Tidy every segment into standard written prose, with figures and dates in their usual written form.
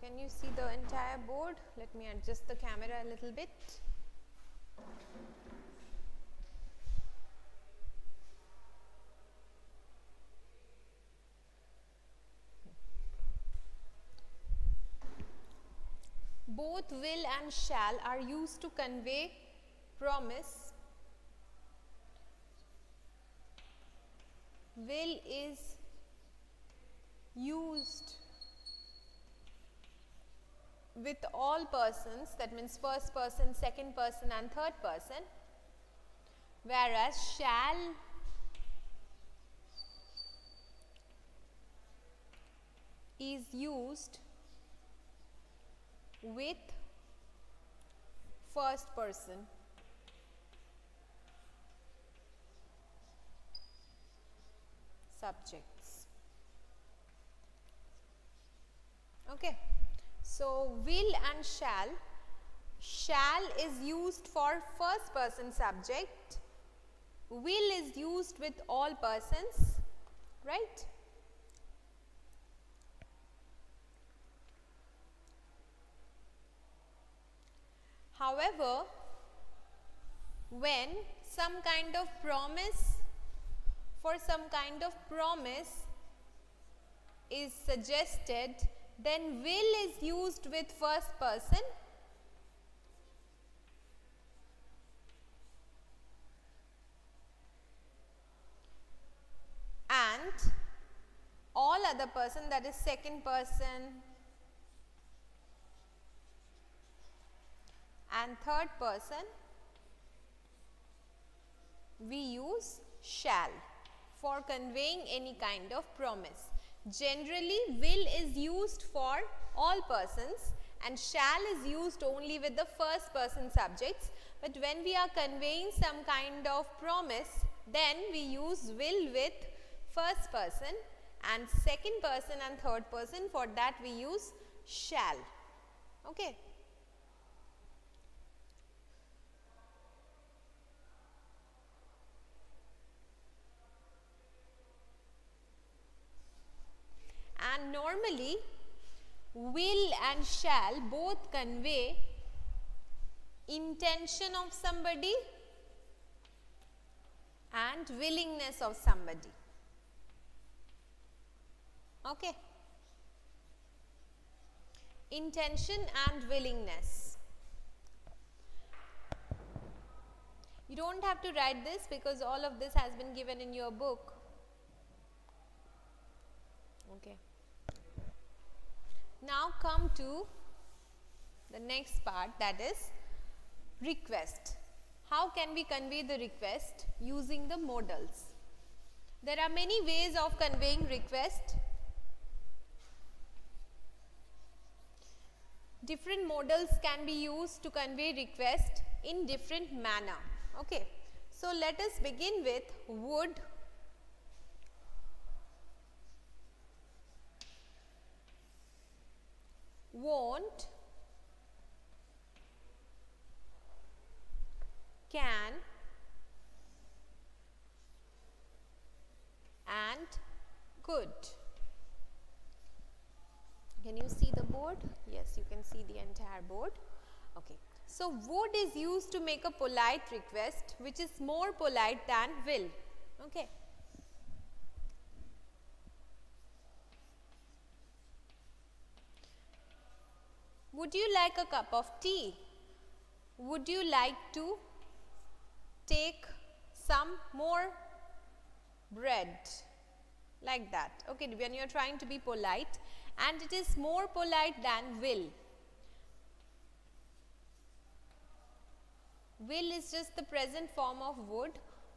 Can you see the entire board? Let me adjust the camera a little bit. Both will and shall are used to convey promise. Will is used with all persons, that means first person, second person and third person, whereas shall is used with first person. Subjects. Okay. So, will and shall is used for first person subject, will is used with all persons, right? However, when some kind of promise, for some kind of promise is suggested, then will is used with first person and all other person, that is second person and third person, we use shall for conveying any kind of promise. Generally, will is used for all persons and shall is used only with the first person subjects, but when we are conveying some kind of promise, then we use will with first person and second person and third person. For that we use shall. Okay. And normally will and shall both convey intention of somebody and willingness of somebody. Okay. Intention and willingness. You don't have to write this because all of this has been given in your book. Okay. Now come to the next part, that is request. How can we convey the request using the modals? There are many ways of conveying request. Different modals can be used to convey request in different manner. Okay. So let us begin with would, won't, can, and could. Can you see the board? Yes, you can see the entire board. Okay. So would is used to make a polite request which is more polite than will. Okay. Would you like a cup of tea? Would you like to take some more bread? Like that. Okay, when you are trying to be polite, and it is more polite than will. Will is just the present form of would,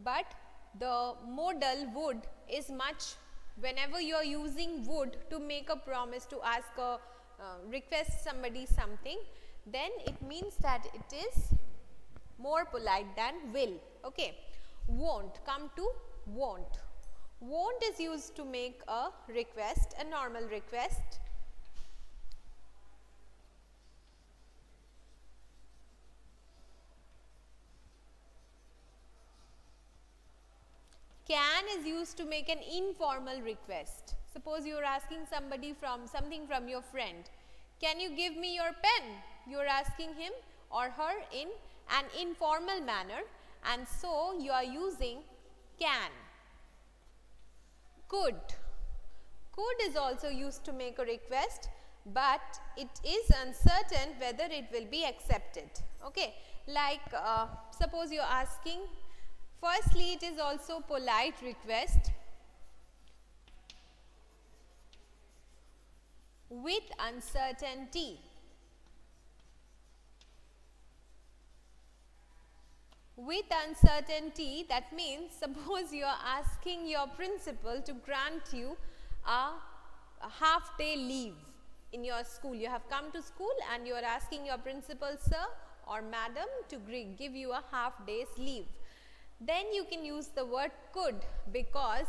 but the modal would is much, whenever you are using would to make a promise, to ask a request somebody something, then it means that it is more polite than will. Okay. Won't, come to won't. Won't is used to make a request, a normal request. Can is used to make an informal request. Suppose you are asking somebody from something from your friend. Can you give me your pen? You are asking him or her in an informal manner, and so you are using can. Could. Could is also used to make a request, but it is uncertain whether it will be accepted. Okay, like suppose you are asking, firstly it is also polite request with uncertainty. With uncertainty, that means suppose you are asking your principal to grant you a half-day leave in your school. You have come to school and you are asking your principal, sir or madam, to give you a half-day's leave. Then you can use the word could, because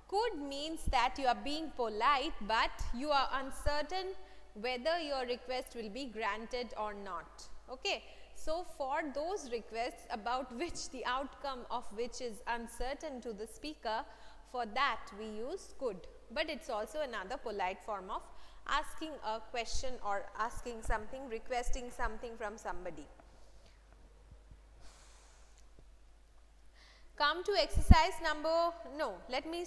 could means that you are being polite but you are uncertain whether your request will be granted or not. Okay. So, for those requests about which the outcome of which is uncertain to the speaker, for that we use could. But it is also another polite form of asking a question or asking something, requesting something from somebody. Come to exercise number, no, let me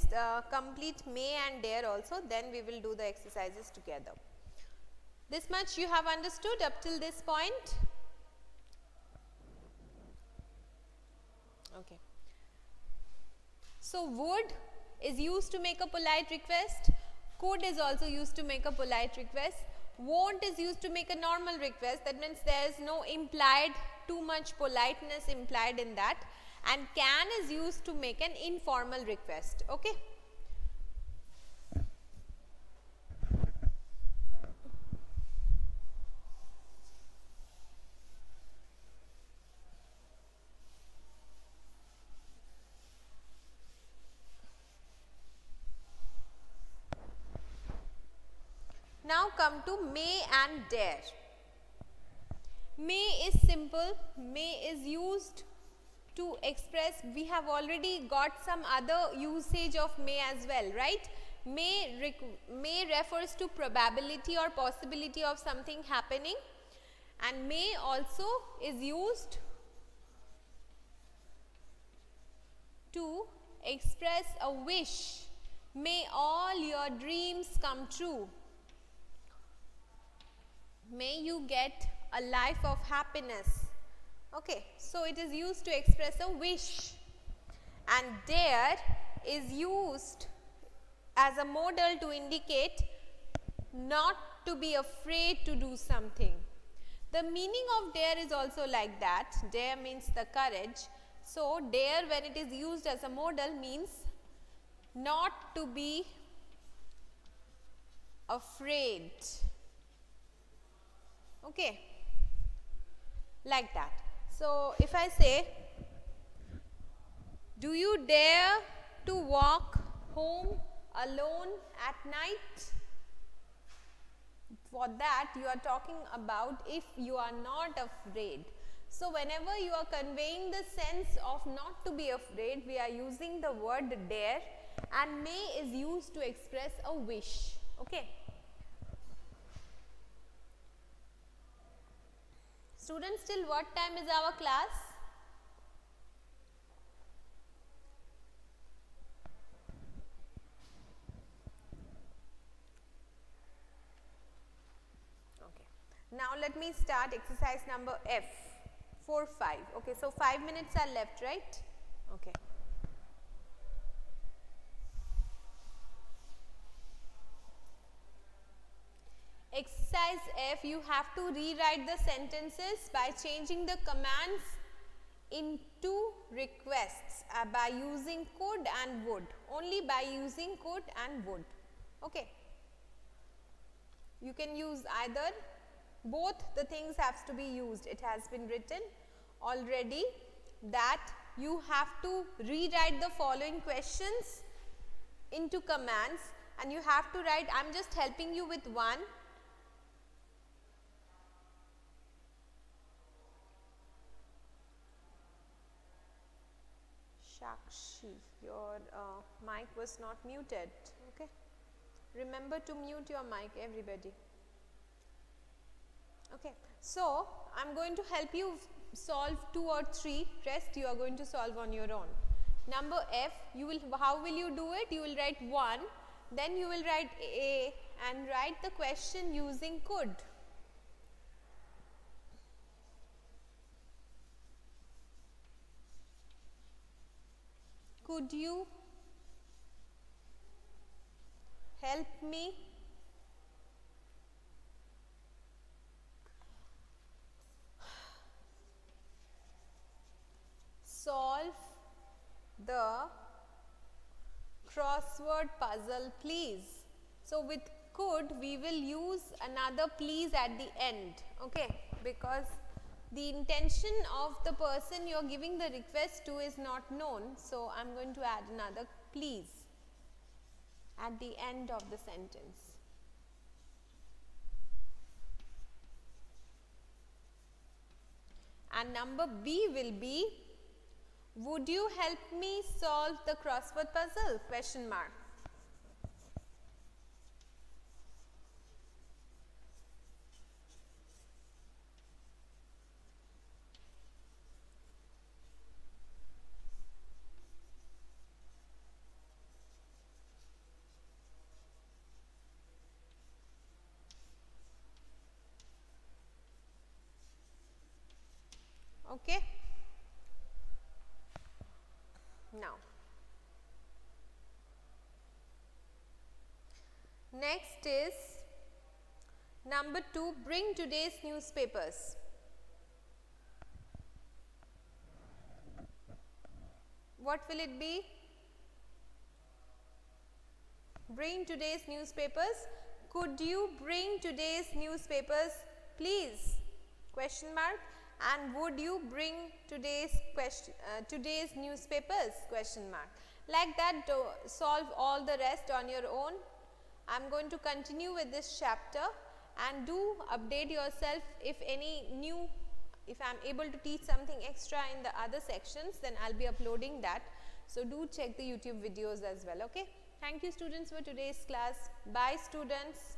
complete may and dare also, then we will do the exercises together. This much you have understood up till this point? Okay. So, would is used to make a polite request, could is also used to make a polite request, won't is used to make a normal request, that means there is no implied, too much politeness implied in that, and can is used to make an informal request. Okay. Now come to may and dare. May is simple, may is used to express, we have already got some other usage of may as well, right? May refers to probability or possibility of something happening, and may also is used to express a wish. May all your dreams come true. May you get a life of happiness. Okay, so it is used to express a wish, and dare is used as a modal to indicate not to be afraid to do something. The meaning of dare is also like that. Dare means the courage. So, dare when it is used as a modal means not to be afraid. Okay, like that. So, if I say, do you dare to walk home alone at night? For that you are talking about if you are not afraid. So, whenever you are conveying the sense of not to be afraid, we are using the word dare, and may is used to express a wish. Okay. Students, till what time is our class? Okay. Now let me start exercise number F, 4, 5. Okay, so 5 minutes are left, right? Okay. Exercise F, you have to rewrite the sentences by changing the commands into requests by using could and would, only by using could and would. Okay. You can use either, both the things have to be used. It has been written already that you have to rewrite the following questions into commands, and you have to write, I am just helping you with one. Shakshi, your mic was not muted. Okay, remember to mute your mic, everybody. Okay, so I'm going to help you solve 2 or 3, rest you are going to solve on your own. Number F, how will you do it? You will write 1, then you will write A and write the question using could. Could you help me solve the crossword puzzle, please? So with could we will use another please at the end, okay, because the intention of the person you are giving the request to is not known, so I am going to add another please at the end of the sentence. And number B will be, would you help me solve the crossword puzzle? Question mark. Okay. Now, next is number 2, bring today's newspapers. What will it be? Bring today's newspapers. Could you bring today's newspapers, please? Question mark. And would you bring today's newspapers? Question mark. Like that, solve all the rest on your own. I am going to continue with this chapter, and do update yourself if if I am able to teach something extra in the other sections, then I will be uploading that. So do check the YouTube videos as well. Okay. Thank you students for today's class. Bye students.